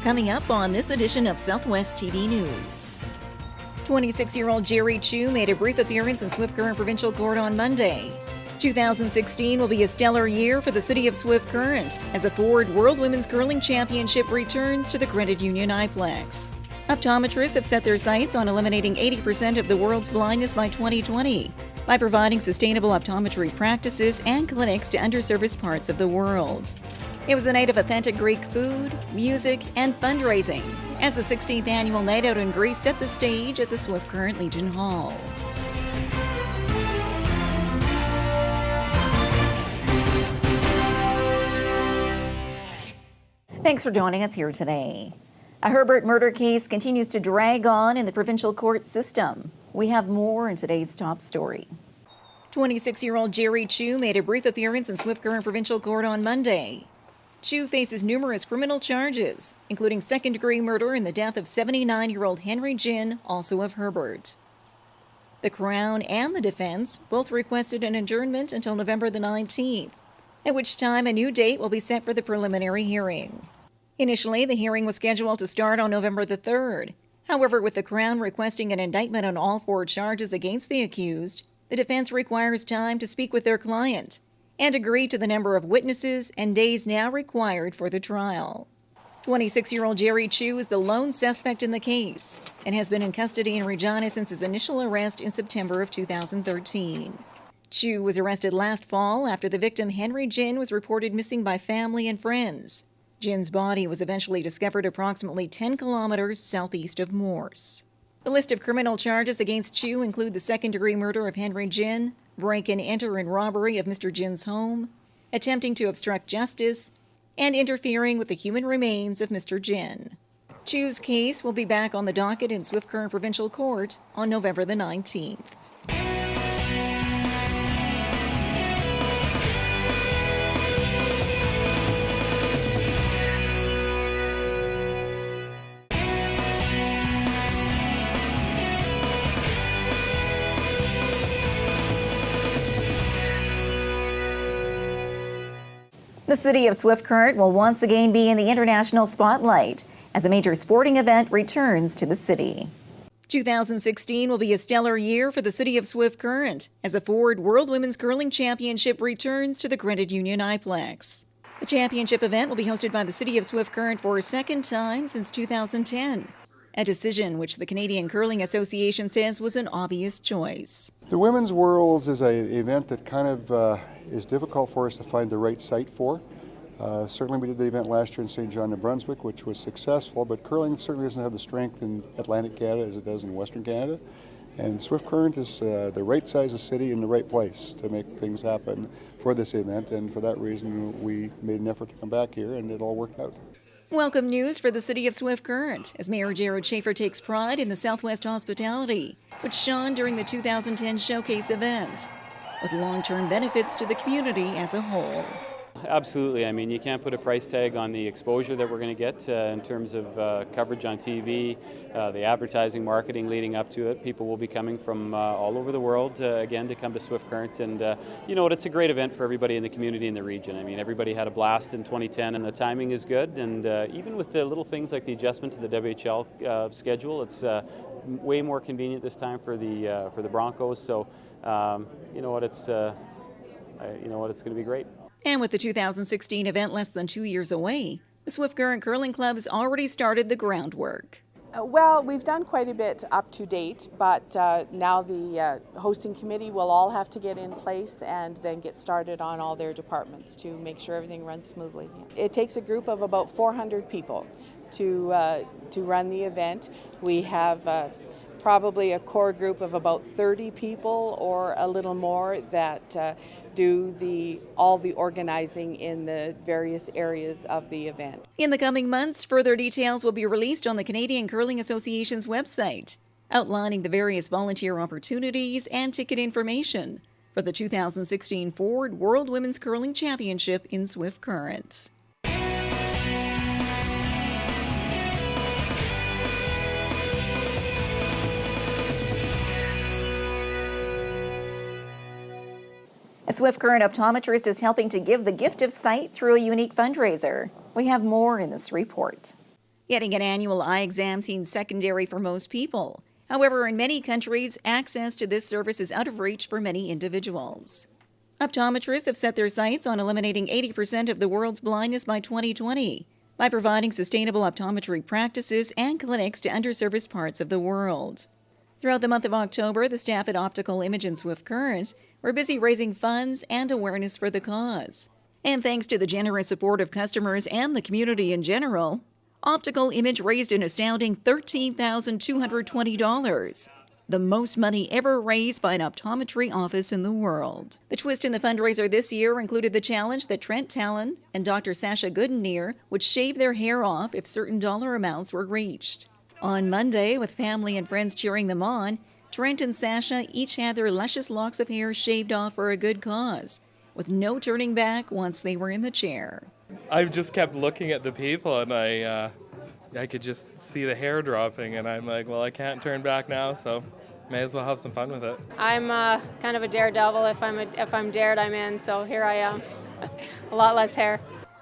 Coming up on this edition of Southwest TV News. 26-year-old Jerry Chu made a brief appearance in Swift Current Provincial Court on Monday. 2016 will be a stellar year for the city of Swift Current as the Ford World Women's Curling Championship returns to the Credit Union Iplex. Optometrists have set their sights on eliminating 80% of the world's blindness by 2020 by providing sustainable optometry practices and clinics to underserviced parts of the world. It was a night of authentic Greek food, music, and fundraising as the 16th annual Night Out in Greece set the stage at the Swift Current Legion Hall. Thanks for joining us here today. A Herbert murder case continues to drag on in the provincial court system. We have more in today's top story. 26-year-old Jerry Chu made a brief appearance in Swift Current Provincial Court on Monday. Chu faces numerous criminal charges, including second-degree murder in the death of 79-year-old Henry Jin, also of Herbert. The Crown and the defense both requested an adjournment until November the 19th, at which time a new date will be set for the preliminary hearing. Initially, the hearing was scheduled to start on November the 3rd. However, with the Crown requesting an indictment on all 4 charges against the accused, the defense requires time to speak with their client and agree to the number of witnesses and days now required for the trial. 26-year-old Jerry Chu is the lone suspect in the case and has been in custody in Regina since his initial arrest in September of 2013. Chu was arrested last fall after the victim Henry Jin was reported missing by family and friends. Jin's body was eventually discovered approximately 10 kilometers southeast of Morse. The list of criminal charges against Chu include the second-degree murder of Henry Jin, break-and-enter and robbery of Mr. Jin's home, attempting to obstruct justice, and interfering with the human remains of Mr. Jin. Chu's case will be back on the docket in Swift Current Provincial Court on November the 19th. The city of Swift Current will once again be in the international spotlight as a major sporting event returns to the city. 2016 will be a stellar year for the city of Swift Current as the Ford World Women's Curling Championship returns to the Credit Union Iplex. The championship event will be hosted by the city of Swift Current for a second time since 2010, a decision which the Canadian Curling Association says was an obvious choice. The Women's Worlds is an event that kind of is difficult for us to find the right site for. Certainly we did the event last year in St. John, New Brunswick, which was successful, but curling certainly doesn't have the strength in Atlantic Canada as it does in Western Canada. And Swift Current is the right size of city in the right place to make things happen for this event, and for that reason we made an effort to come back here, and it all worked out. Welcome news for the city of Swift Current as Mayor Jared Schaefer takes pride in the Southwest hospitality, which shone during the 2010 Showcase event, with long-term benefits to the community as a whole. Absolutely. I mean, you can't put a price tag on the exposure that we're going to get in terms of coverage on TV, the advertising, marketing leading up to it. People will be coming from all over the world again to come to Swift Current, and you know what? It's a great event for everybody in the community in the region. I mean, everybody had a blast in 2010, and the timing is good. And even with the little things like the adjustment to the WHL schedule, it's way more convenient this time for the Broncos. So you know what? It's it's going to be great. And with the 2016 event less than 2 years away, the Swift Current Curling Club has already started the groundwork. Well, we've done quite a bit up to date, but now the hosting committee will all have to get in place and then get started on all their departments to make sure everything runs smoothly. It takes a group of about 400 people to run the event. We have probably a core group of about 30 people or a little more that do all the organizing in the various areas of the event. In the coming months, further details will be released on the Canadian Curling Association's website, outlining the various volunteer opportunities and ticket information for the 2016 Ford World Women's Curling Championship in Swift Current. A Swift Current Optometrist is helping to give the gift of sight through a unique fundraiser. We have more in this report. Getting an annual eye exam seems secondary for most people. However, in many countries, access to this service is out of reach for many individuals. Optometrists have set their sights on eliminating 80% of the world's blindness by 2020 by providing sustainable optometry practices and clinics to underserviced parts of the world. Throughout the month of October, the staff at Optical Image and Swift Current were busy raising funds and awareness for the cause. And thanks to the generous support of customers and the community in general, Optical Image raised an astounding $13,220, the most money ever raised by an optometry office in the world. The twist in the fundraiser this year included the challenge that Trent Talon and Dr. Sasha Goodenneer would shave their hair off if certain dollar amounts were reached. On Monday, with family and friends cheering them on, Trent and Sasha each had their luscious locks of hair shaved off for a good cause, with no turning back once they were in the chair. I just kept looking at the people, and I could just see the hair dropping, and I'm like, well, I can't turn back now, so may as well have some fun with it. I'm kind of a daredevil. If I'm dared, I'm in. So here I am. A lot less hair.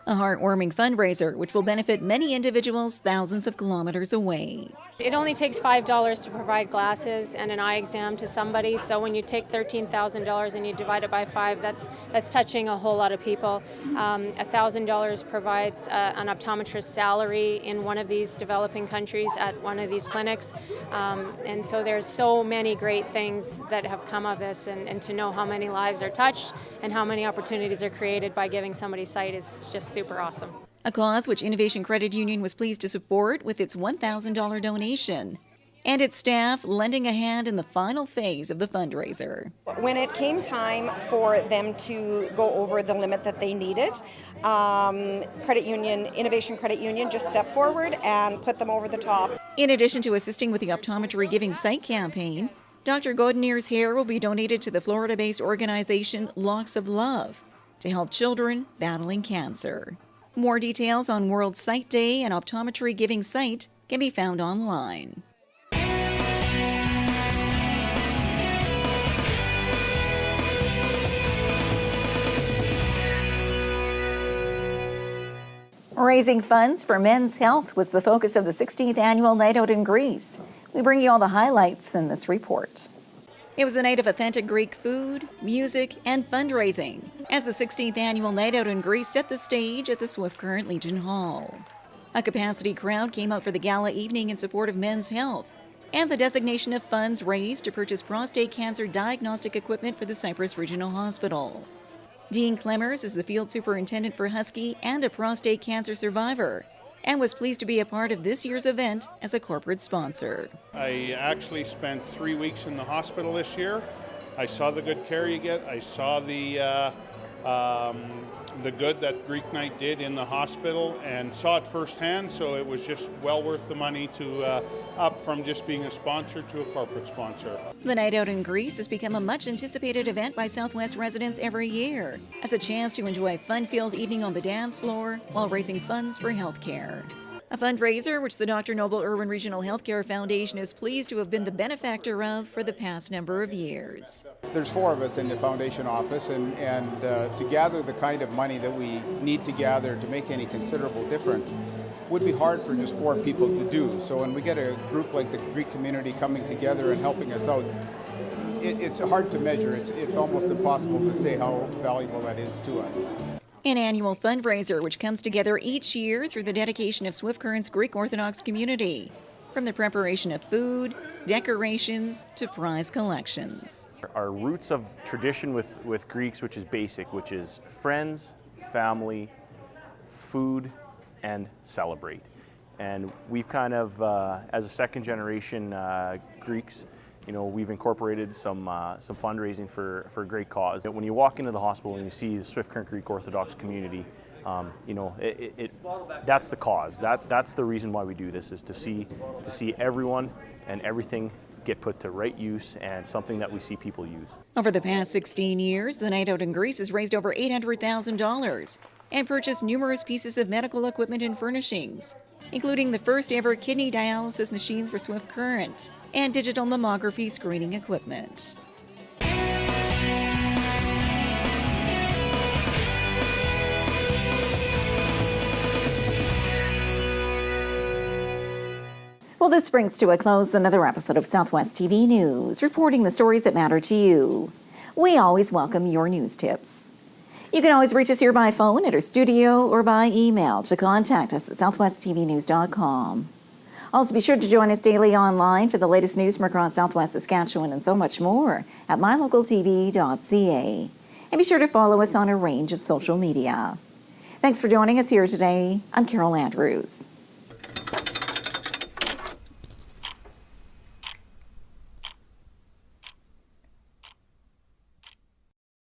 A heartwarming fundraiser which will benefit many individuals thousands of kilometers away. It only takes $5 to provide glasses and an eye exam to somebody. So when you take $13,000 and you divide it by 5, that's touching a whole lot of people. $1,000 provides an optometrist salary in one of these developing countries at one of these clinics. And so there's so many great things that have come of this, and to know how many lives are touched and how many opportunities are created by giving somebody sight is just super awesome. A cause which Innovation Credit Union was pleased to support with its $1,000 donation, and its staff lending a hand in the final phase of the fundraiser. When it came time for them to go over the limit that they needed, Innovation Credit Union just stepped forward and put them over the top. In addition to assisting with the Optometry Giving Sight campaign, Dr. Godinier's hair will be donated to the Florida-based organization Locks of Love to help children battling cancer. More details on World Sight Day and Optometry Giving Sight can be found online. Raising funds for men's health was the focus of the 16th annual Night Out in Greece. We bring you all the highlights in this report. It was a night of authentic Greek food, music, and fundraising, as the 16th annual Night Out in Greece set the stage at the Swift Current Legion Hall. A capacity crowd came out for the gala evening in support of men's health, and the designation of funds raised to purchase prostate cancer diagnostic equipment for the Cyprus Regional Hospital. Dean Clemmers is the field superintendent for Husky and a prostate cancer survivor, and was pleased to be a part of this year's event as a corporate sponsor. I actually spent 3 weeks in the hospital this year. I saw the good care you get. I saw the good that Greek Night did in the hospital and saw it firsthand, so it was just well worth the money to up from just being a sponsor to a corporate sponsor. The Night Out in Greece has become a much-anticipated event by Southwest residents every year, as a chance to enjoy a fun-filled evening on the dance floor while raising funds for health care. A fundraiser which the Dr. Noble Irwin Regional Healthcare Foundation is pleased to have been the benefactor of for the past number of years. There's 4 of us in the foundation office, and to gather the kind of money that we need to gather to make any considerable difference would be hard for just 4 people to do. So when we get a group like the Greek community coming together and helping us out, it's hard to measure. It's almost impossible to say how valuable that is to us. An annual fundraiser which comes together each year through the dedication of Swift Current's Greek Orthodox community, from the preparation of food, decorations, to prize collections. Our roots of tradition with Greeks, which is basic, which is friends, family, food, and celebrate. And we've kind of, as a second generation Greeks, we've incorporated some fundraising for a great cause. When you walk into the hospital and you see the Swift Current Greek Orthodox community, that's the cause. That's the reason why we do this, is to see everyone and everything get put to right use and something that we see people use. Over the past 16 years, the Night Out in Greece has raised over $800,000 and purchased numerous pieces of medical equipment and furnishings, including the first ever kidney dialysis machines for Swift Current and digital mammography screening equipment. Well, this brings to a close another episode of Southwest TV News, reporting the stories that matter to you. We always welcome your news tips. You can always reach us here by phone at our studio or by email to contact us at southwesttvnews.com. Also, be sure to join us daily online for the latest news from across Southwest Saskatchewan and so much more at MyLocalTV.ca. And be sure to follow us on a range of social media. Thanks for joining us here today. I'm Carol Andrews.